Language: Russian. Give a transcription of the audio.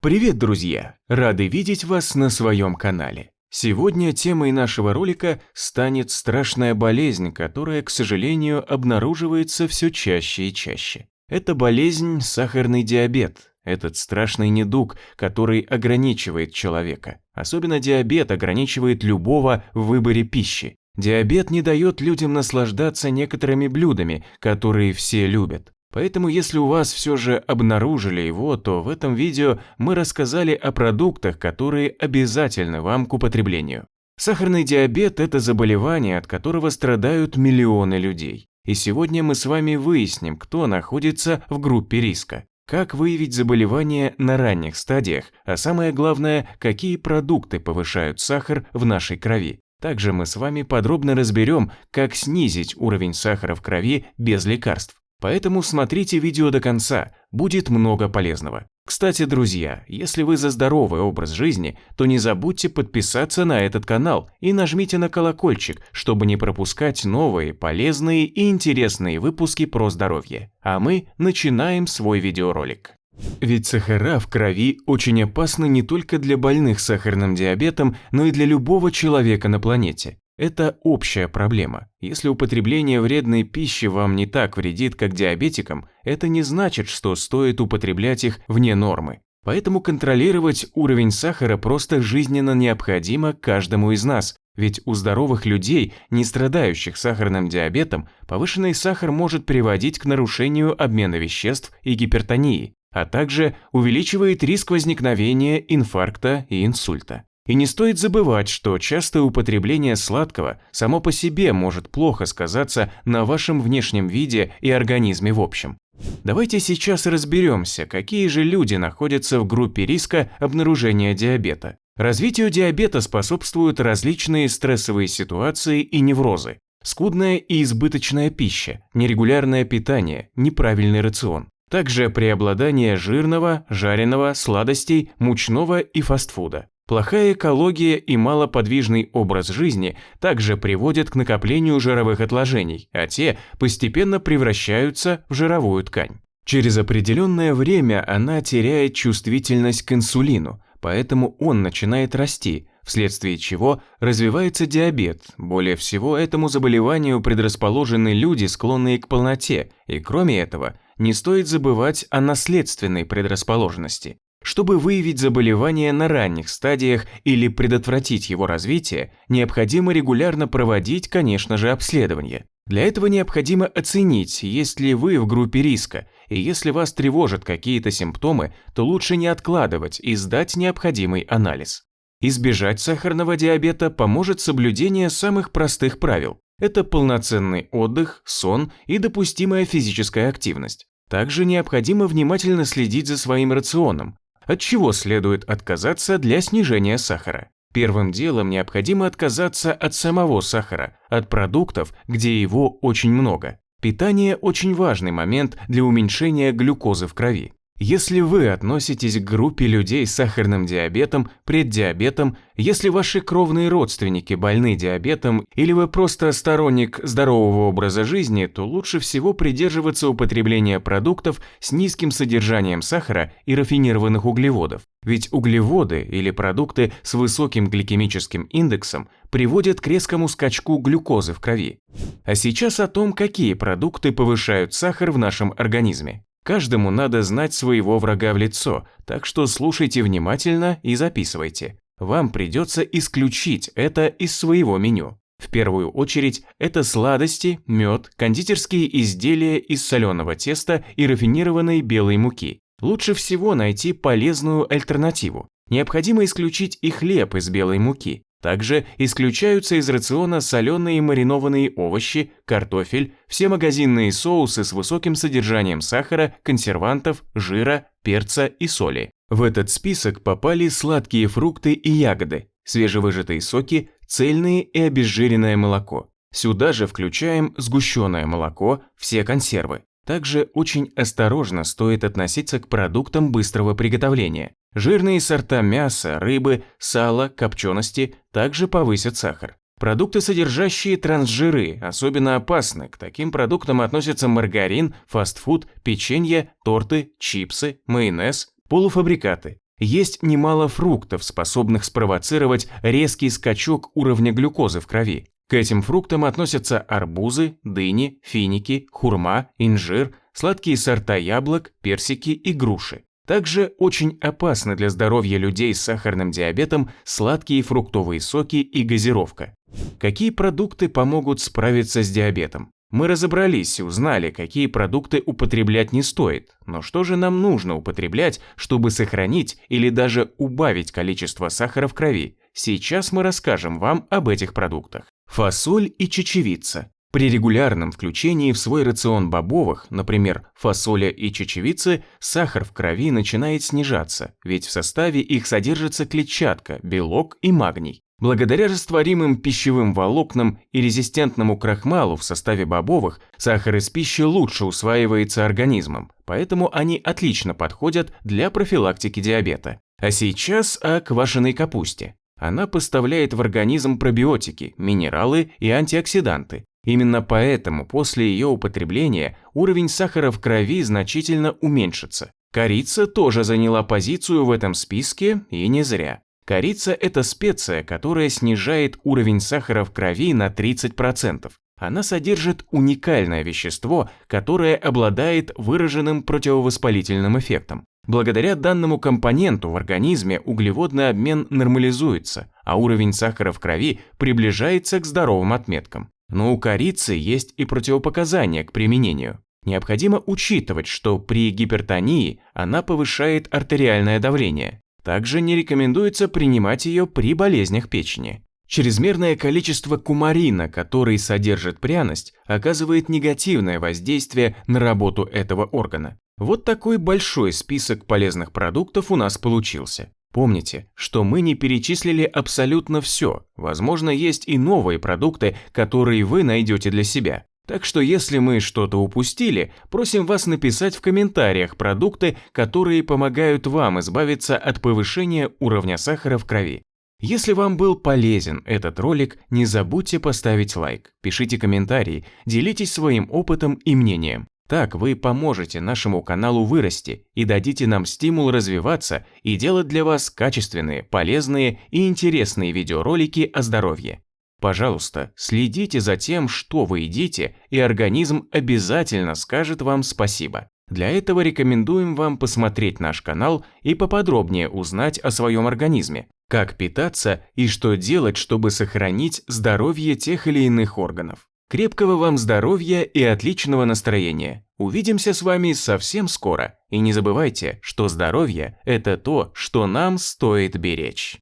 Привет, друзья! Рады видеть вас на своем канале. Сегодня темой нашего ролика станет страшная болезнь, которая, к сожалению, обнаруживается все чаще и чаще. Это болезнь – сахарный диабет. Этот страшный недуг, который ограничивает человека. Особенно диабет ограничивает любого в выборе пищи. Диабет не дает людям наслаждаться некоторыми блюдами, которые все любят. Поэтому, если у вас все же обнаружили его, то в этом видео мы рассказали о продуктах, которые обязательны вам к употреблению. Сахарный диабет – это заболевание, от которого страдают миллионы людей. И сегодня мы с вами выясним, кто находится в группе риска, как выявить заболевание на ранних стадиях, а самое главное, какие продукты повышают сахар в нашей крови. Также мы с вами подробно разберем, как снизить уровень сахара в крови без лекарств. Поэтому смотрите видео до конца, будет много полезного. Кстати, друзья, если вы за здоровый образ жизни, то не забудьте подписаться на этот канал и нажмите на колокольчик, чтобы не пропускать новые, полезные и интересные выпуски про здоровье. А мы начинаем свой видеоролик. Ведь сахара в крови очень опасны не только для больных сахарным диабетом, но и для любого человека на планете. Это общая проблема. Если употребление вредной пищи вам не так вредит, как диабетикам, это не значит, что стоит употреблять их вне нормы. Поэтому контролировать уровень сахара просто жизненно необходимо каждому из нас. Ведь у здоровых людей, не страдающих сахарным диабетом, повышенный сахар может приводить к нарушению обмена веществ и гипертонии, а также увеличивает риск возникновения инфаркта и инсульта. И не стоит забывать, что частое употребление сладкого само по себе может плохо сказаться на вашем внешнем виде и организме в общем. Давайте сейчас разберемся, какие же люди находятся в группе риска обнаружения диабета. Развитию диабета способствуют различные стрессовые ситуации и неврозы, скудная и избыточная пища, нерегулярное питание, неправильный рацион. Также преобладание жирного, жареного, сладостей, мучного и фастфуда. Плохая экология и малоподвижный образ жизни также приводят к накоплению жировых отложений, а те постепенно превращаются в жировую ткань. Через определенное время она теряет чувствительность к инсулину, поэтому он начинает расти, вследствие чего развивается диабет. Более всего, этому заболеванию предрасположены люди, склонные к полноте, и кроме этого, не стоит забывать о наследственной предрасположенности. Чтобы выявить заболевание на ранних стадиях или предотвратить его развитие, необходимо регулярно проводить, конечно же, обследование. Для этого необходимо оценить, есть ли вы в группе риска, и если вас тревожат какие-то симптомы, то лучше не откладывать и сдать необходимый анализ. Избежать сахарного диабета поможет соблюдение самых простых правил. Это полноценный отдых, сон и допустимая физическая активность. Также необходимо внимательно следить за своим рационом. От чего следует отказаться для снижения сахара? Первым делом необходимо отказаться от самого сахара, от продуктов, где его очень много. Питание – очень важный момент для уменьшения глюкозы в крови. Если вы относитесь к группе людей с сахарным диабетом, преддиабетом, если ваши кровные родственники больны диабетом или вы просто сторонник здорового образа жизни, то лучше всего придерживаться употребления продуктов с низким содержанием сахара и рафинированных углеводов. Ведь углеводы или продукты с высоким гликемическим индексом приводят к резкому скачку глюкозы в крови. А сейчас о том, какие продукты повышают сахар в нашем организме. Каждому надо знать своего врага в лицо, так что слушайте внимательно и записывайте. Вам придется исключить это из своего меню. В первую очередь это сладости, мед, кондитерские изделия из соленого теста и рафинированной белой муки. Лучше всего найти полезную альтернативу. Необходимо исключить и хлеб из белой муки. Также исключаются из рациона соленые и маринованные овощи, картофель, все магазинные соусы с высоким содержанием сахара, консервантов, жира, перца и соли. В этот список попали сладкие фрукты и ягоды, свежевыжатые соки, цельные и обезжиренное молоко. Сюда же включаем сгущенное молоко, все консервы. Также очень осторожно стоит относиться к продуктам быстрого приготовления. Жирные сорта мяса, рыбы, сала, копчености также повысят сахар. Продукты, содержащие трансжиры, особенно опасны. К таким продуктам относятся маргарин, фастфуд, печенье, торты, чипсы, майонез, полуфабрикаты. Есть немало фруктов, способных спровоцировать резкий скачок уровня глюкозы в крови. К этим фруктам относятся арбузы, дыни, финики, хурма, инжир, сладкие сорта яблок, персики и груши. Также очень опасны для здоровья людей с сахарным диабетом сладкие фруктовые соки и газировка. Какие продукты помогут справиться с диабетом? Мы разобрались и узнали, какие продукты употреблять не стоит, но что же нам нужно употреблять, чтобы сохранить или даже убавить количество сахара в крови? Сейчас мы расскажем вам об этих продуктах. Фасоль и чечевица. При регулярном включении в свой рацион бобовых, например, фасоля и чечевицы, сахар в крови начинает снижаться, ведь в составе их содержится клетчатка, белок и магний. Благодаря растворимым пищевым волокнам и резистентному крахмалу в составе бобовых, сахар из пищи лучше усваивается организмом, поэтому они отлично подходят для профилактики диабета. А сейчас о квашеной капусте. Она поставляет в организм пробиотики, минералы и антиоксиданты. Именно поэтому после ее употребления уровень сахара в крови значительно уменьшится. Корица тоже заняла позицию в этом списке, и не зря. Корица – это специя, которая снижает уровень сахара в крови на 30%. Она содержит уникальное вещество, которое обладает выраженным противовоспалительным эффектом. Благодаря данному компоненту в организме углеводный обмен нормализуется, а уровень сахара в крови приближается к здоровым отметкам. Но у корицы есть и противопоказания к применению. Необходимо учитывать, что при гипертонии она повышает артериальное давление. Также не рекомендуется принимать ее при болезнях печени. Чрезмерное количество кумарина, который содержит пряность, оказывает негативное воздействие на работу этого органа. Вот такой большой список полезных продуктов у нас получился. Помните, что мы не перечислили абсолютно все. Возможно, есть и новые продукты, которые вы найдете для себя. Так что если мы что-то упустили, просим вас написать в комментариях продукты, которые помогают вам избавиться от повышения уровня сахара в крови. Если вам был полезен этот ролик, не забудьте поставить лайк, пишите комментарии, делитесь своим опытом и мнением. Так вы поможете нашему каналу вырасти и дадите нам стимул развиваться и делать для вас качественные, полезные и интересные видеоролики о здоровье. Пожалуйста, следите за тем, что вы едите, и организм обязательно скажет вам спасибо. Для этого рекомендуем вам посмотреть наш канал и поподробнее узнать о своем организме, как питаться и что делать, чтобы сохранить здоровье тех или иных органов. Крепкого вам здоровья и отличного настроения. Увидимся с вами совсем скоро. И не забывайте, что здоровье – это то, что нам стоит беречь.